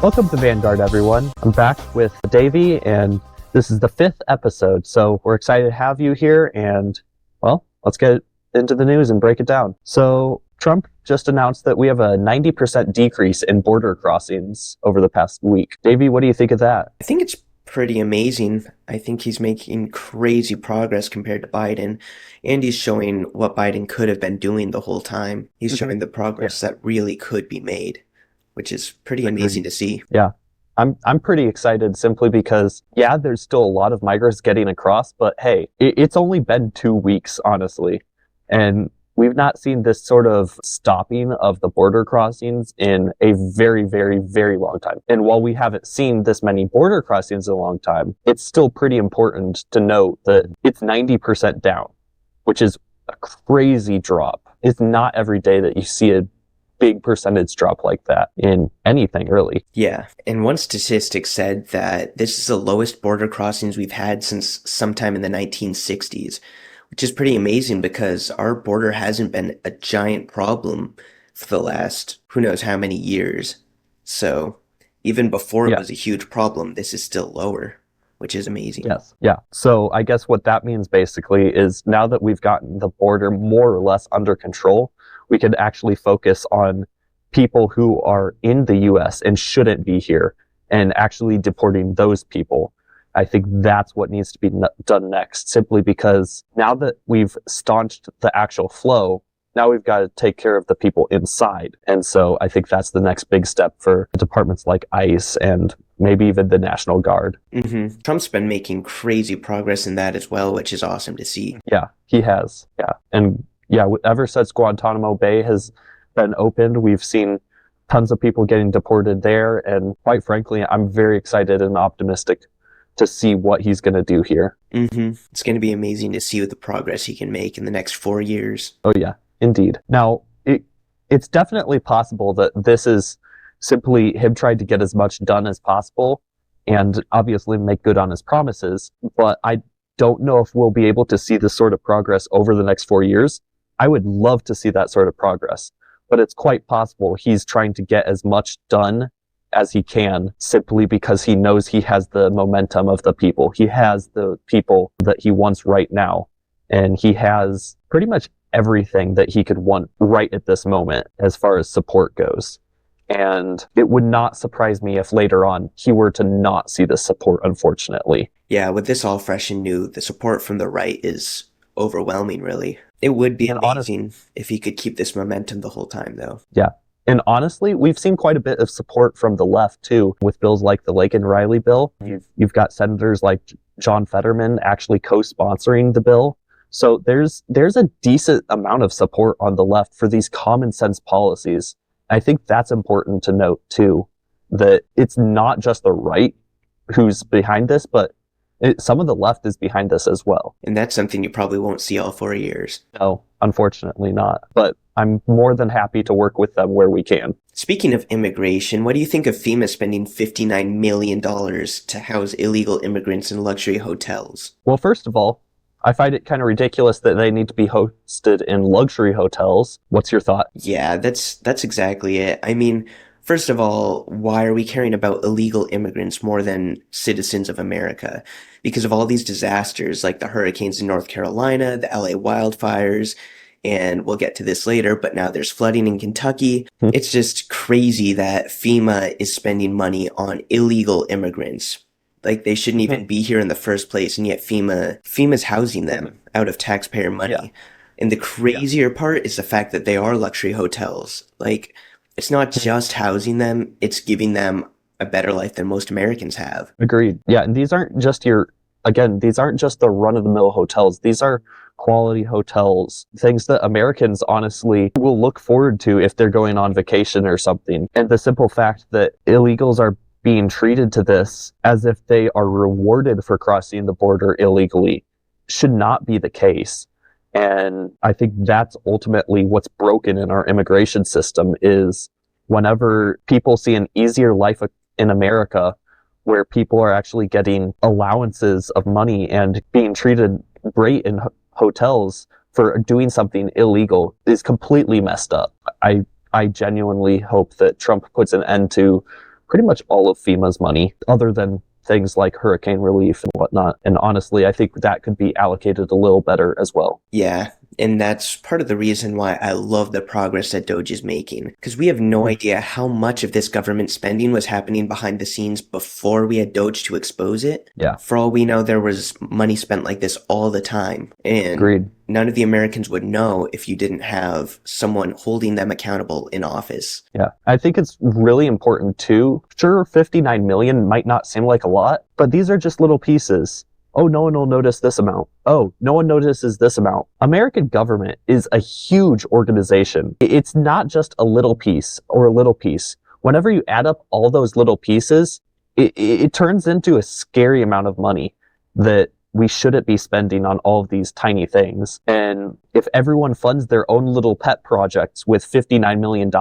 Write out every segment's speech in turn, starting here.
Welcome to Vanguard, everyone. I'm back with Davey, and this is the 5th episode, so we're excited to have you here, and, well, let's get into the news and break it down. So, Trump just announced that we have a 90% decrease in border crossings over the past week. Davey, what do you think of that? I think it's pretty amazing. I think he's making crazy progress compared to Biden, and he's showing what Biden could have been doing the whole time. He's showing the progress that really could be made, which is pretty amazing to see. Yeah. I'm pretty excited simply because, yeah, there's still a lot of migrants getting across, but hey, it's only been 2 weeks, honestly. And we've not seen this sort of stopping of the border crossings in a very, very, very long time. And while we haven't seen this many border crossings in a long time, it's still pretty important to note that it's 90% down, which is a crazy drop. It's not every day that you see a big percentage drop like that in anything, really. Yeah, and one statistic said that this is the lowest border crossings we've had since sometime in the 1960s, which is pretty amazing because our border hasn't been a giant problem for the last who knows how many years. So even before it was a huge problem, this is still lower, which is amazing. Yes. Yeah. So I guess what that means basically is now that we've gotten the border more or less under control, we could actually focus on people who are in the U.S. and shouldn't be here and actually deporting those people. I think that's what needs to be done next, simply because now that we've staunched the actual flow, now we've got to take care of the people inside. And so I think that's the next big step for departments like ICE and maybe even the National Guard. Mm-hmm. Trump's been making crazy progress in that as well, which is awesome to see. Yeah, he has. Yeah. And yeah, ever since Guantanamo Bay has been opened, we've seen tons of people getting deported there. And quite frankly, I'm very excited and optimistic to see what he's going to do here. Mm-hmm. It's going to be amazing to see what the progress he can make in the next 4 years. Oh, yeah, indeed. Now, it's definitely possible that this is simply him trying to get as much done as possible and obviously make good on his promises. But I don't know if we'll be able to see this sort of progress over the next 4 years. I would love to see that sort of progress, but it's quite possible he's trying to get as much done as he can simply because he knows he has the momentum of the people. He has the people that he wants right now, and he has pretty much everything that he could want right at this moment as far as support goes. And it would not surprise me if later on he were to not see the support, unfortunately. Yeah, with this all fresh and new, the support from the right is overwhelming, really. It would be amazing if he could keep this momentum the whole time, though. Yeah. And honestly, we've seen quite a bit of support from the left, too, with bills like the Lake and Riley bill. You've got senators like John Fetterman actually co-sponsoring the bill. So there's a decent amount of support on the left for these common sense policies. I think that's important to note, too, that it's not just the right who's behind this, but some of the left is behind this as well. And that's something you probably won't see all 4 years. No, unfortunately not. But I'm more than happy to work with them where we can. Speaking of immigration, what do you think of FEMA spending $59 million to house illegal immigrants in luxury hotels? Well, first of all, I find it kind of ridiculous that they need to be hosted in luxury hotels. What's your thought? Yeah, that's exactly it. I mean, first of all, why are we caring about illegal immigrants more than citizens of America? Because of all these disasters like the hurricanes in North Carolina, the LA wildfires, and we'll get to this later, but now there's flooding in Kentucky. It's just crazy that FEMA is spending money on illegal immigrants. Like, they shouldn't even be here in the first place, and yet FEMA's housing them out of taxpayer money. Yeah. And the crazier part is the fact that they are luxury hotels. Like, it's not just housing them, it's giving them a better life than most Americans have. Agreed. Yeah, and these aren't just these aren't just the run-of-the-mill hotels. These are quality hotels, things that Americans honestly will look forward to if they're going on vacation or something. And the simple fact that illegals are being treated to this as if they are rewarded for crossing the border illegally should not be the case. And I think that's ultimately what's broken in our immigration system is whenever people see an easier life in America where people are actually getting allowances of money and being treated great in hotels for doing something illegal is completely messed up. I genuinely hope that Trump puts an end to pretty much all of FEMA's money, other than things like hurricane relief and whatnot. And honestly, I think that could be allocated a little better as well. Yeah, and that's part of the reason why I love the progress that Doge is making. Because we have no idea how much of this government spending was happening behind the scenes before we had Doge to expose it. Yeah. For all we know, there was money spent like this all the time. And Agreed. none of the Americans would know if you didn't have someone holding them accountable in office. Yeah. I think it's really important too. Sure, 59 million might not seem like a lot, but these are just little pieces. Oh, no one will notice this amount. Oh, no one notices this amount. American government is a huge organization. It's not just a little piece or a little piece. Whenever you add up all those little pieces, it turns into a scary amount of money that we shouldn't be spending on all of these tiny things. And if everyone funds their own little pet projects with $59 million,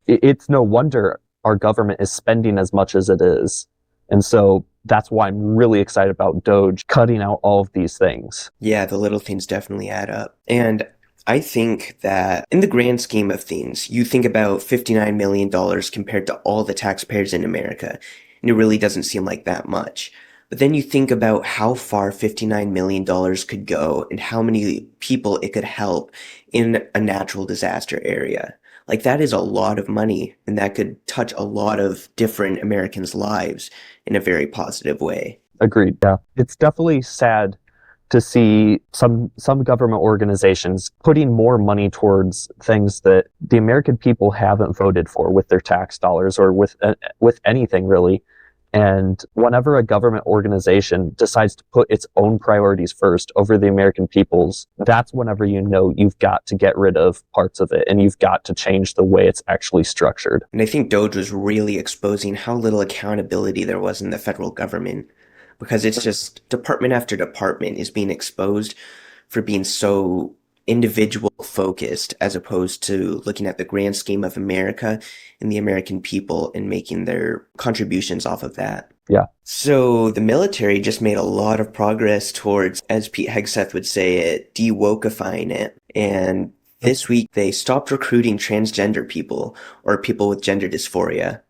it's no wonder our government is spending as much as it is. And so that's why I'm really excited about Doge cutting out all of these things. Yeah, the little things definitely add up. And I think that in the grand scheme of things, you think about $59 million compared to all the taxpayers in America, and it really doesn't seem like that much. But then you think about how far $59 million could go and how many people it could help in a natural disaster area. Like, that is a lot of money, and that could touch a lot of different Americans' lives in a very positive way. Agreed. Yeah. It's definitely sad to see some government organizations putting more money towards things that the American people haven't voted for with their tax dollars or with anything really. And whenever a government organization decides to put its own priorities first over the American people's, that's whenever you know you've got to get rid of parts of it and you've got to change the way it's actually structured. And I think Doge was really exposing how little accountability there was in the federal government, because it's just department after department is being exposed for being so individual focused as opposed to looking at the grand scheme of America and the American people and making their contributions off of that. Yeah. So the military just made a lot of progress towards, as Pete Hegseth would say it, de-wokeifying it. And this week they stopped recruiting transgender people or people with gender dysphoria,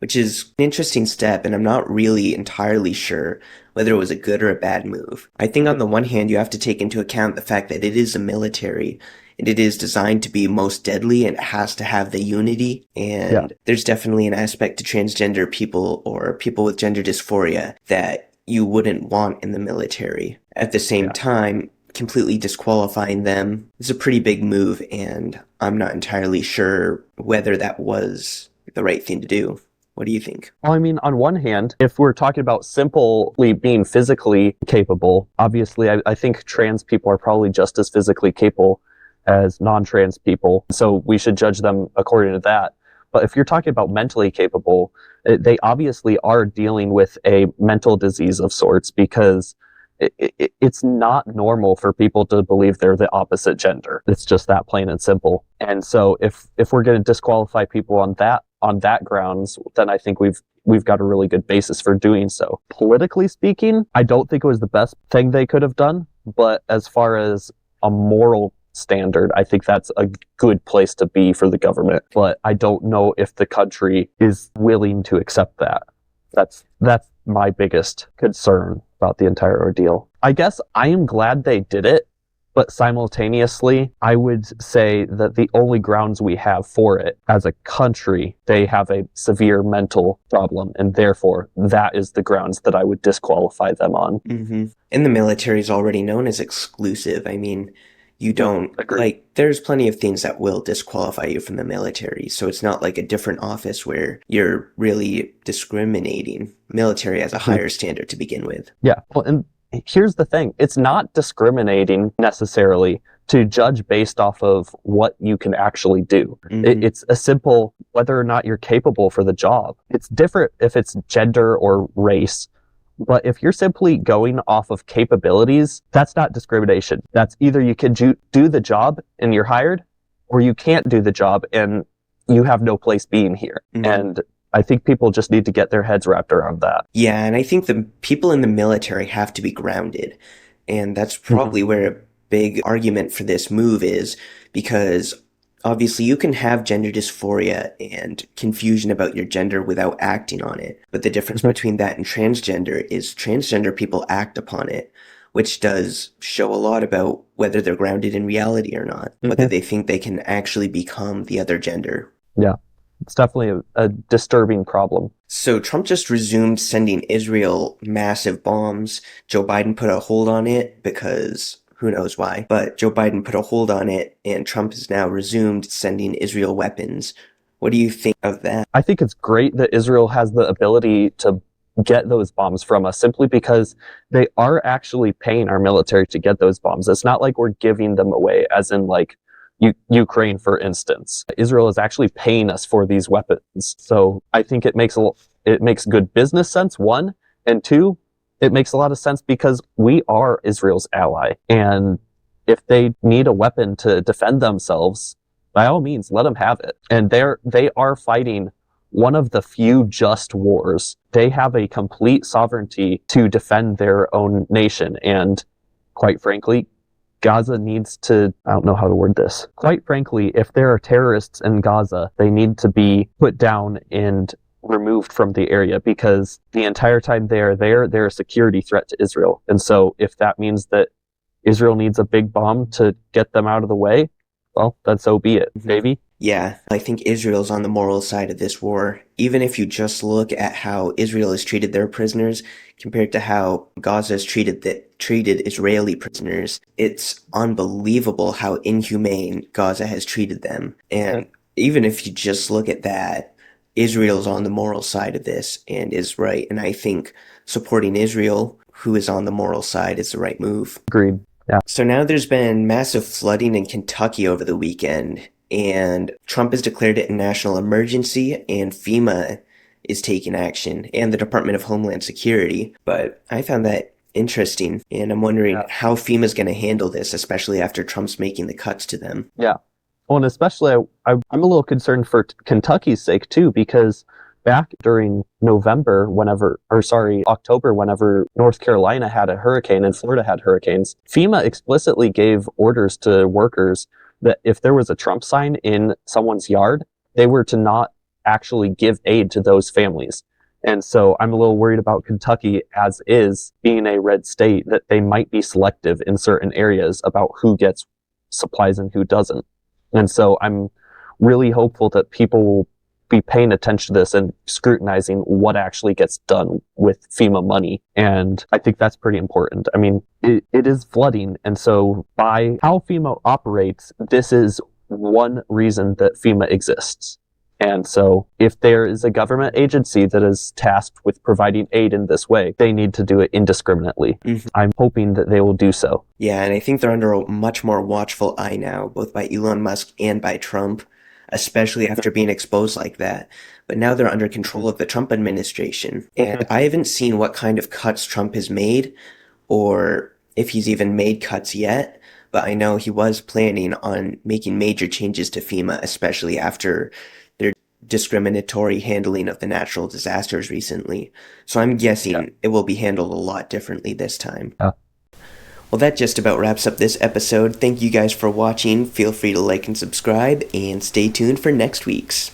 which is an interesting step, and I'm not really entirely sure whether it was a good or a bad move. I think on the one hand, you have to take into account the fact that it is a military, and it is designed to be most deadly, and it has to have the unity, and there's definitely an aspect to transgender people or people with gender dysphoria that you wouldn't want in the military. At the same time, completely disqualifying them is a pretty big move, and I'm not entirely sure whether that was the right thing to do. What do you think? Well, I mean, on one hand, if we're talking about simply being physically capable, obviously I think trans people are probably just as physically capable as non-trans people. So we should judge them according to that. But if you're talking about mentally capable, they obviously are dealing with a mental disease of sorts, because it's not normal for people to believe they're the opposite gender. It's just that plain and simple. And so if we're going to disqualify people on that grounds, then I think we've got a really good basis for doing so. Politically speaking, I don't think it was the best thing they could have done, but as far as a moral standard, I think that's a good place to be for the government. But I don't know if the country is willing to accept that. That's my biggest concern about the entire ordeal. I guess I am glad they did it, but simultaneously, I would say that the only grounds we have for it as a country, they have a severe mental problem, and therefore that is the grounds that I would disqualify them on. Mm-hmm. And the military is already known as exclusive. I mean, you don't, there's plenty of things that will disqualify you from the military. So it's not like a different office where you're really discriminating. Military has a higher standard to begin with. Yeah. Well, and here's the thing. It's not discriminating necessarily to judge based off of what you can actually do. Mm-hmm. It's a simple whether or not you're capable for the job. It's different if it's gender or race. But if you're simply going off of capabilities, that's not discrimination. That's either you can do the job and you're hired, or you can't do the job and you have no place being here. Mm-hmm. And I think people just need to get their heads wrapped around that. Yeah, and I think the people in the military have to be grounded. And that's probably where a big argument for this move is, because Obviously, you can have gender dysphoria and confusion about your gender without acting on it. But the difference Mhm. between that and transgender is transgender people act upon it, which does show a lot about whether they're grounded in reality or not, whether Mhm. they think they can actually become the other gender. Yeah, it's definitely a disturbing problem. So Trump just resumed sending Israel massive bombs. Joe Biden put a hold on it because who knows why, but Joe Biden put a hold on it and Trump has now resumed sending Israel weapons. What do you think of that? I think it's great that Israel has the ability to get those bombs from us simply because they are actually paying our military to get those bombs. It's not like we're giving them away, as in like Ukraine, for instance. Israel is actually paying us for these weapons. So I think it makes good business sense, one, and two, it makes a lot of sense because we are Israel's ally. And if they need a weapon to defend themselves, by all means, let them have it. And they are fighting one of the few just wars. They have a complete sovereignty to defend their own nation. And quite frankly, Gaza needs to, I don't know how to word this. Quite frankly, if there are terrorists in Gaza, they need to be put down and removed from the area because the entire time they're a security threat to Israel. And so if that means that Israel needs a big bomb to get them out of the way, well, then so be it, Mhm. baby. Yeah, I think Israel's on the moral side of this war. Even if you just look at how Israel has treated their prisoners compared to how Gaza has treated Israeli prisoners, it's unbelievable how inhumane Gaza has treated them. And even if you just look at that, Israel's on the moral side of this and is right. And I think supporting Israel, who is on the moral side, is the right move. Agreed. Yeah. So now there's been massive flooding in Kentucky over the weekend, and Trump has declared it a national emergency, and FEMA is taking action, and the Department of Homeland Security. But I found that interesting, and I'm wondering Yeah. how FEMA's going to handle this, especially after Trump's making the cuts to them. Yeah. Well, and especially I'm a little concerned for Kentucky's sake too, because back during October, whenever North Carolina had a hurricane and Florida had hurricanes, FEMA explicitly gave orders to workers that if there was a Trump sign in someone's yard, they were to not actually give aid to those families. And so I'm a little worried about Kentucky, as is being a red state, that they might be selective in certain areas about who gets supplies and who doesn't. And so I'm really hopeful that people will be paying attention to this and scrutinizing what actually gets done with FEMA money. And I think that's pretty important. I mean, it is flooding. And so by how FEMA operates, this is one reason that FEMA exists. And so if there is a government agency that is tasked with providing aid in this way, they need to do it indiscriminately. Mhm. I'm hoping that they will do so. Yeah, and I think they're under a much more watchful eye now, both by Elon Musk and by Trump, especially after being exposed like that. But now they're under control of the Trump administration. And I haven't seen what kind of cuts Trump has made, or if he's even made cuts yet. But I know he was planning on making major changes to FEMA, especially after their discriminatory handling of the natural disasters recently. So I'm guessing it will be handled a lot differently this time. Yeah. Well, that just about wraps up this episode. Thank you guys for watching. Feel free to like and subscribe, and stay tuned for next week's.